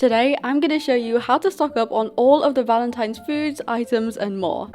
Today, I'm going to show you how to stock up on all of the Valentine's foods, items, and more.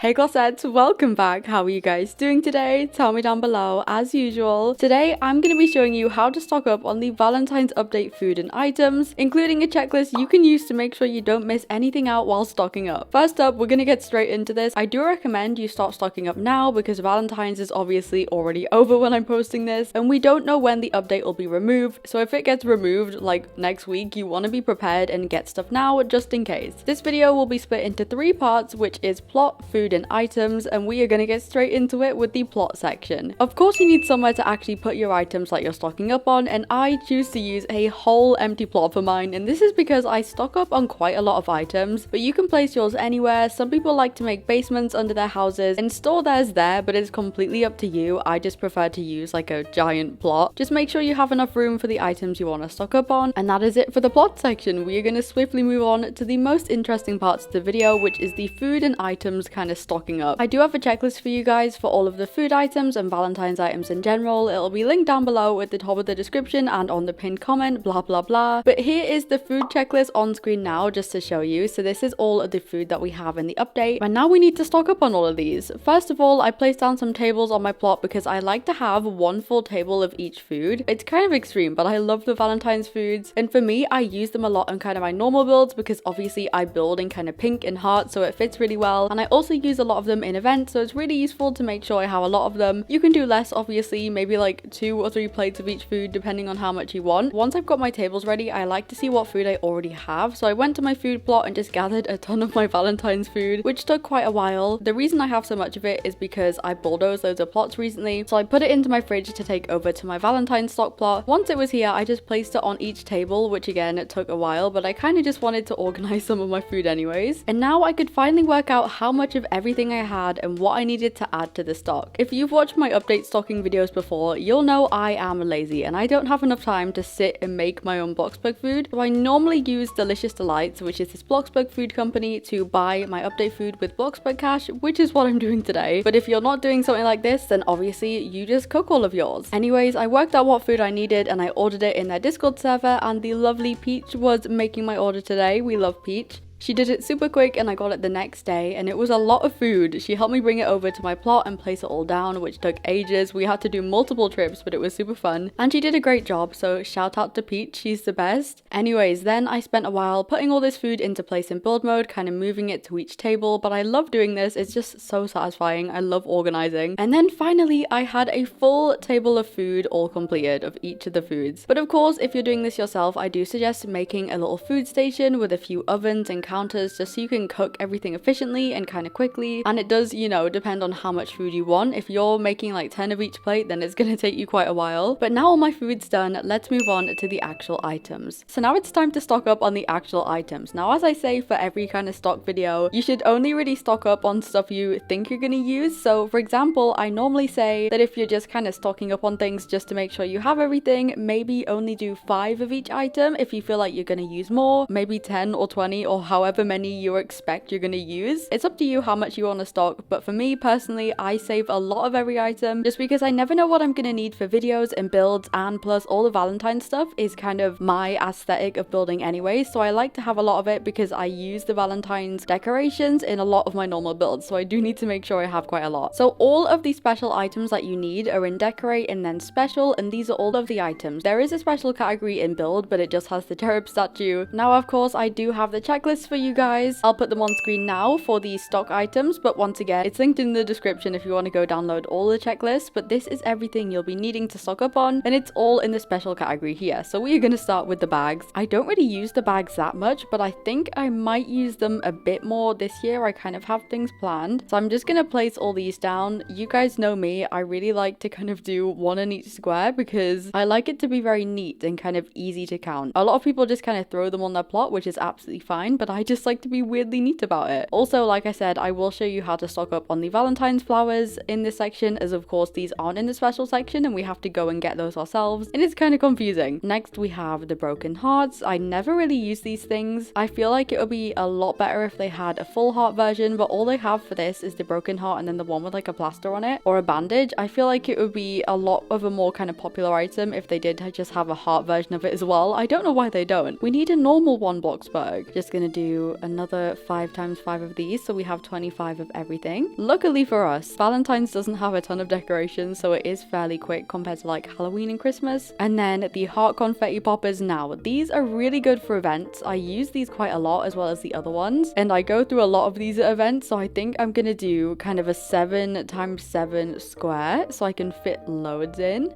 Hey glossettes, welcome back. How are you guys doing today? Tell me down below as usual. Today I'm going to be showing you how to stock up on the Valentine's update food and items, including a checklist you can use to make sure you don't miss anything out while stocking up. First up, we're going to get straight into this. I do recommend you start stocking up now because Valentine's is obviously already over when I'm posting this, and we don't know when the update will be removed, so if it gets removed like next week, you want to be prepared and get stuff now just in case. This video will be split into 3 parts, which is plot, food, and items, and we are going to get straight into it with the plot section. Of course, you need somewhere to actually put your items that you're stocking up on, and I choose to use a whole empty plot for mine, and this is because I stock up on quite a lot of items, but you can place yours anywhere. Some people like to make basements under their houses and store theirs there, but it's completely up to you. I just prefer to use like a giant plot. Just make sure you have enough room for the items you want to stock up on, and that is it for the plot section. We are going to swiftly move on to the most interesting parts of the video, which is the food and items kind of stocking up. I do have a checklist for you guys for all of the food items and Valentine's items in general. It'll be linked down below at the top of the description and on the pinned comment, blah blah blah. But here is the food checklist on screen now just to show you. So this is all of the food that we have in the update, and now we need to stock up on all of these. First of all, I placed down some tables on my plot because I like to have one full table of each food. It's kind of extreme, but I love the Valentine's foods, and for me, I use them a lot on kind of my normal builds because obviously I build in kind of pink and heart, so it fits really well, and I also use a lot of them in events, so it's really useful to make sure I have a lot of them. You can do less, obviously, maybe like 2 or 3 plates of each food depending on how much you want. Once I've got my tables ready, I like to see what food I already have, so I went to my food plot and just gathered a ton of my Valentine's food, which took quite a while. The reason I have so much of it is because I bulldozed loads of plots recently, so I put it into my fridge to take over to my Valentine's stock plot. Once it was here, I just placed it on each table, which again, it took a while, but I kind of just wanted to organize some of my food anyways. And now I could finally work out how much of everything I had and what I needed to add to the stock. If you've watched my update stocking videos before, you'll know I am lazy and I don't have enough time to sit and make my own Bloxburg food. So I normally use Delicious Delights, which is this Bloxburg food company, to buy my update food with Bloxburg cash, which is what I'm doing today. But if you're not doing something like this, then obviously you just cook all of yours. Anyways, I worked out what food I needed and I ordered it in their Discord server, and the lovely Peach was making my order today. We love Peach. She did it super quick and I got it the next day, and it was a lot of food. She helped me bring it over to my plot and place it all down, which took ages. We had to do multiple trips, but it was super fun. And she did a great job, so shout out to Peach, she's the best. Anyways, then I spent a while putting all this food into place in build mode, kind of moving it to each table, but I love doing this. It's just so satisfying. I love organizing. And then finally, I had a full table of food all completed of each of the foods. But of course, if you're doing this yourself, I do suggest making a little food station with a few ovens and counters just so you can cook everything efficiently and kind of quickly. And it does, you know, depend on how much food you want. If you're making like 10 of each plate, then it's gonna take you quite a while. But now all my food's done, let's move on to the actual items. So now it's time to stock up on the actual items. Now, as I say for every kind of stock video, you should only really stock up on stuff you think you're gonna use. So for example, I normally say that if you're just kind of stocking up on things just to make sure you have everything, maybe only do 5 of each item. If you feel like you're gonna use more, maybe 10 or 20 or however many you expect you're gonna use. It's up to you how much you want to stock, but for me personally, I save a lot of every item just because I never know what I'm gonna need for videos and builds, and plus all the Valentine stuff is kind of my aesthetic of building anyway, so I like to have a lot of it because I use the Valentine's decorations in a lot of my normal builds, so I do need to make sure I have quite a lot. So all of the special items that you need are in decorate and then special, and these are all of the items. There is a special category in build, but it just has the cherub statue. Now of course I do have the checklist for you guys. I'll put them on screen now for the stock items, but once again, it's linked in the description if you want to go download all the checklists. But this is everything you'll be needing to stock up on, and it's all in the special category here. So we are going to start with the bags. I don't really use the bags that much, but I think I might use them a bit more this year. I kind of have things planned, so I'm just going to place all these down. You guys know me, I really like to kind of do one in each square because I like it to be very neat and kind of easy to count. A lot of people just kind of throw them on their plot, which is absolutely fine, but I just like to be weirdly neat about it. Also, like I said, I will show you how to stock up on the Valentine's flowers in this section, as of course these aren't in the special section and we have to go and get those ourselves, and it's kind of confusing. Next we have the broken hearts. I never really use these things. I feel like it would be a lot better if they had a full heart version, but all they have for this is the broken heart and then the one with like a plaster on it or a bandage. I feel like it would be a lot of a more kind of popular item if they did just have a heart version of it as well. I don't know why they don't. We need a normal one Bloxburg. Just gonna do another 5 times 5 of these, so we have 25 of everything. Luckily for us, Valentine's doesn't have a ton of decorations, so it is fairly quick compared to like Halloween and Christmas. And then the heart confetti poppers. Now these are really good for events. I use these quite a lot as well as the other ones, and I go through a lot of these at events, so I think I'm gonna do kind of a 7 times 7 square so I can fit loads in.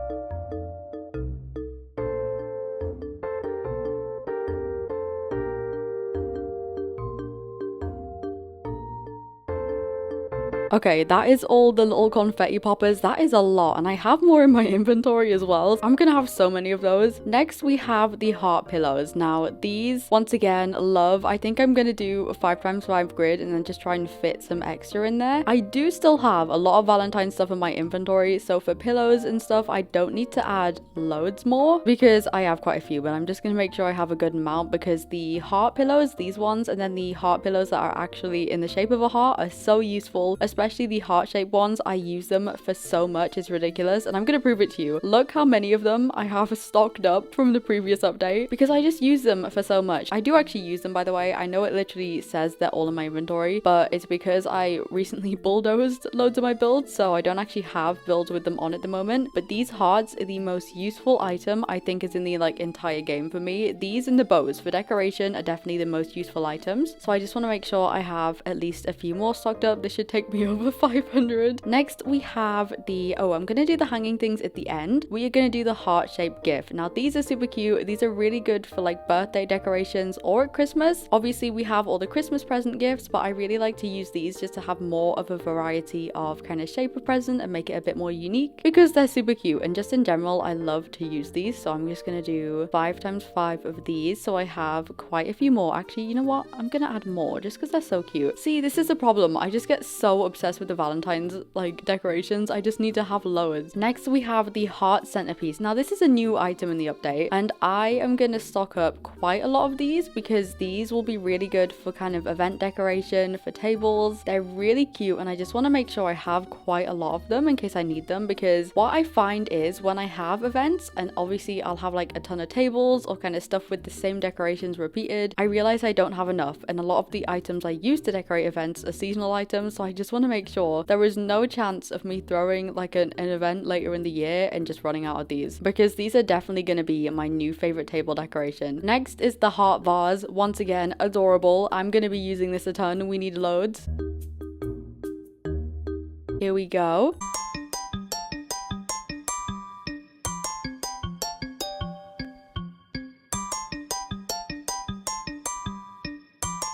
Okay, that is all the little confetti poppers. That is a lot, and I have more in my inventory as well. I'm gonna have so many of those. Next, we have the heart pillows. Now, these, once again, love. I think I'm gonna do a 5 times 5 grid and then just try and fit some extra in there. I do still have a lot of Valentine's stuff in my inventory, so for pillows and stuff, I don't need to add loads more because I have quite a few, but I'm just gonna make sure I have a good amount because the heart pillows, these ones, and then the heart pillows that are actually in the shape of a heart are so useful, especially the heart-shaped ones. I use them for so much, it's ridiculous, and I'm gonna prove it to you. Look how many of them I have stocked up from the previous update because I just use them for so much. I do actually use them, by the way. I know it literally says they're all in my inventory, but it's because I recently bulldozed loads of my builds, so I don't actually have builds with them on at the moment. But these hearts are the most useful item I think is in the like entire game for me. These and the bows for decoration are definitely the most useful items, so I just want to make sure I have at least a few more stocked up. This should take me over 500. Next we have the, I'm gonna do the hanging things at the end. We are gonna do the heart-shaped gift. Now these are super cute. These are really good for like birthday decorations or at Christmas. Obviously we have all the Christmas present gifts, but I really like to use these just to have more of a variety of kind of shape of present and make it a bit more unique because they're super cute, and just in general I love to use these. So I'm just gonna do 5 times 5 of these, so I have quite a few more. Actually, you know what, I'm gonna add more just because they're so cute. See, this is a problem. I just get so obsessed with the Valentine's like decorations. I just need to have loads. Next we have the heart centerpiece. Now this is a new item in the update, and I am gonna stock up quite a lot of these because these will be really good for kind of event decoration, for tables. They're really cute, and I just want to make sure I have quite a lot of them in case I need them, because what I find is when I have events, and obviously I'll have like a ton of tables or kind of stuff with the same decorations repeated, I realize I don't have enough, and a lot of the items I use to decorate events are seasonal items, so I just want to make sure there is no chance of me throwing like an event later in the year and just running out of these, because these are definitely going to be my new favorite table decoration. Next is the heart vase. Once again, adorable. I'm going to be using this a ton. We need loads. Here we go.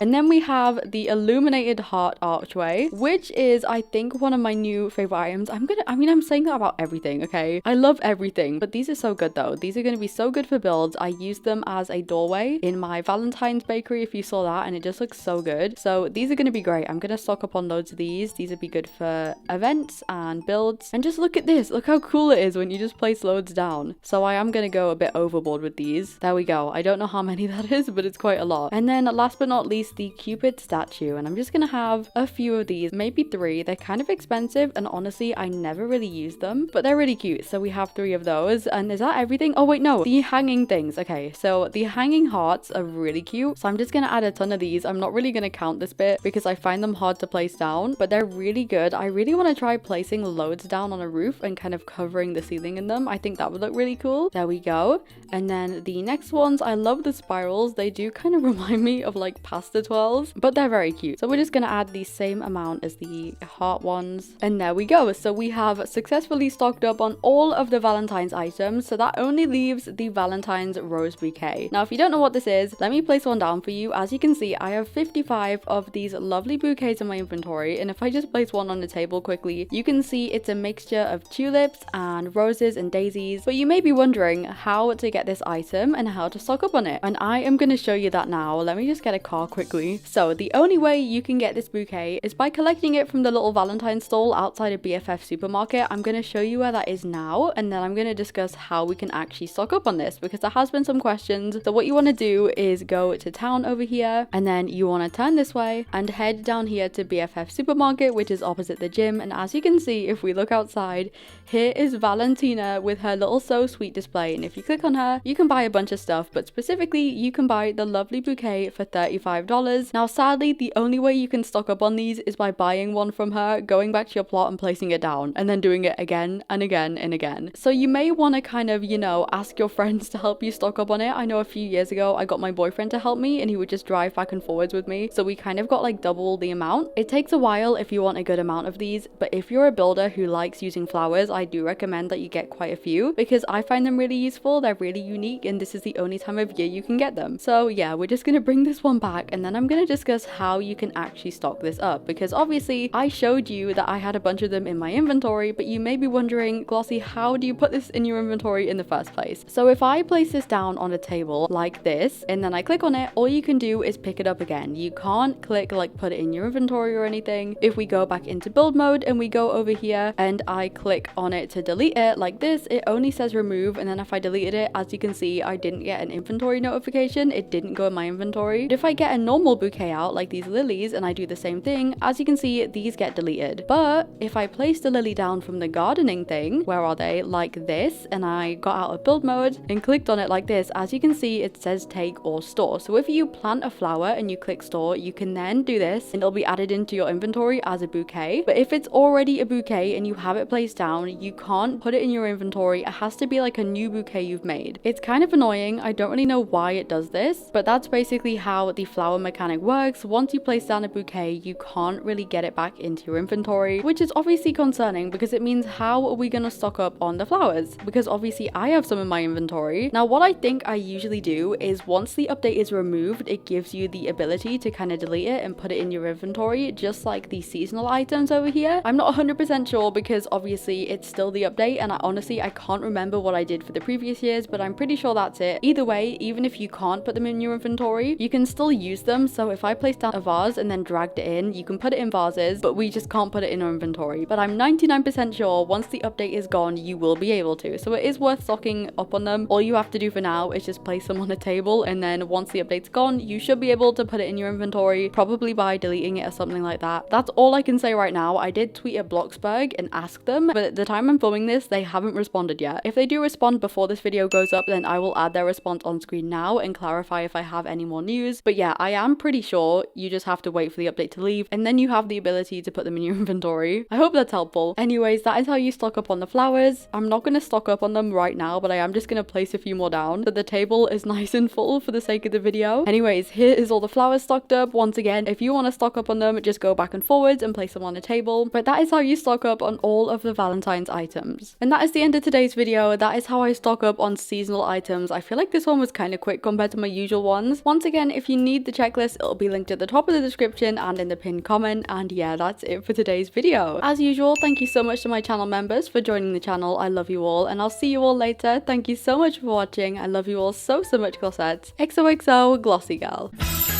And then we have the illuminated heart archway, which is, I think, one of my new favorite items. I'm saying that about everything, okay? I love everything, but these are so good though. These are going to be so good for builds. I use them as a doorway in my Valentine's bakery, if you saw that, and it just looks so good. So these are going to be great. I'm going to stock up on loads of these. These would be good for events and builds. And just look at this. Look how cool it is when you just place loads down. So I am going to go a bit overboard with these. There we go. I don't know how many that is, but it's quite a lot. And then last but not least, the Cupid statue, and I'm just gonna have a few of these, maybe 3. They're kind of expensive, and honestly I never really use them, but they're really cute. So we have 3 of those. And is that everything? Oh wait, no, the hanging things. Okay, so the hanging hearts are really cute, so I'm just gonna add a ton of these. I'm not really gonna count this bit because I find them hard to place down, but they're really good. I really want to try placing loads down on a roof and kind of covering the ceiling in them. I think that would look really cool. There we go. And then the next ones, I love the spirals. They do kind of remind me of like pasta twirls, but they're very cute. So we're just gonna add the same amount as the heart ones, and there we go. So we have successfully stocked up on all of the Valentine's items, so that only leaves the Valentine's rose bouquet. Now if you don't know what this is, let me place one down for you. As you can see, I have 55 of these lovely bouquets in my inventory, and if I just place one on the table quickly, you can see it's a mixture of tulips and roses and daisies. But you may be wondering how to get this item and how to stock up on it, and I am going to show you that now. Let me just get a car quickly quickly. So the only way you can get this bouquet is by collecting it from the little Valentine's stall outside of BFF supermarket. I'm going to show you where that is now, and then I'm going to discuss how we can actually stock up on this, because there has been some questions. So what you want to do is go to town over here, and then you want to turn this way and head down here to BFF supermarket, which is opposite the gym. And as you can see, if we look outside, here is Valentina with her little So Sweet display, and if you click on her, you can buy a bunch of stuff, but specifically you can buy the lovely bouquet for $35. Now sadly, the only way you can stock up on these is by buying one from her, going back to your plot and placing it down, and then doing it again and again and again. So you may want to kind of, you know, ask your friends to help you stock up on it. I know a few years ago I got my boyfriend to help me, and he would just drive back and forwards with me, so we kind of got like double the amount. It takes a while if you want a good amount of these, but if you're a builder who likes using flowers, I do recommend that you get quite a few, because I find them really useful. They're really unique, and this is the only time of year you can get them. So yeah, we're just gonna bring this one back, and then I'm gonna discuss how you can actually stock this up, because obviously I showed you that I had a bunch of them in my inventory, but you may be wondering, Glossie, how do you put this in your inventory in the first place? So if I place this down on a table like this, and then I click on it, all you can do is pick it up again. You can't click like put it in your inventory or anything. If we go back into build mode and we go over here and I click on it to delete it like this, it only says remove, and then if I deleted it, as you can see, I didn't get an inventory notification. It didn't go in my inventory. But if I get a normal bouquet out like these lilies and I do the same thing, as you can see, these get deleted. But if I place the lily down from the gardening thing, where are they, like this, and I got out of build mode and clicked on it like this, as you can see, it says take or store. So if you plant a flower and you click store, you can then do this and it'll be added into your inventory as a bouquet. But if it's already a bouquet and you have it placed down, you can't put it in your inventory. It has to be like a new bouquet you've made. It's kind of annoying. I don't really know why it does this, but that's basically how the flower mechanic works. Once you place down a bouquet, you can't really get it back into your inventory, which is obviously concerning, because it means how are we going to stock up on the flowers? Because obviously I have some in my inventory. Now what I think I usually do is once the update is removed, it gives you the ability to kind of delete it and put it in your inventory, just like the seasonal items over here. I'm not 100% sure, because obviously it's still the update, and I can't remember what I did for the previous years, but I'm pretty sure that's it. Either way, even if you can't put them in your inventory, you can still use them. So if I place down a vase and then dragged it in, you can put it in vases, but we just can't put it in our inventory. But I'm 99% sure once the update is gone, you will be able to. So it is worth stocking up on them. All you have to do for now is just place them on a table, and then once the update's gone, you should be able to put it in your inventory, probably by deleting it or something like that. That's all I can say right now. I did tweet at Bloxburg and ask them, but at the time I'm filming this, they haven't responded yet. If they do respond before this video goes up, then I will add their response on screen now and clarify if I have any more news. But yeah, I am pretty sure you just have to wait for the update to leave, and then you have the ability to put them in your inventory. I hope that's helpful. Anyways, that is how you stock up on the flowers. I'm not going to stock up on them right now, but I am just going to place a few more down so the table is nice and full for the sake of the video. Anyways, here is all the flowers stocked up. Once again, if you want to stock up on them, just go back and forwards and place them on a table. But that is how you stock up on all of the Valentine's items. And that is the end of today's video. That is how I stock up on seasonal items. I feel like this one was kind of quick compared to my usual ones. Once again, if you need the checklist, it'll be linked at the top of the description and in the pinned comment. And yeah, that's it for today's video. As usual, thank you so much to my channel members for joining the channel. I love you all, and I'll see you all later. Thank you so much for watching. I love you all so much, glossettes. XOXO, Glossie Girl.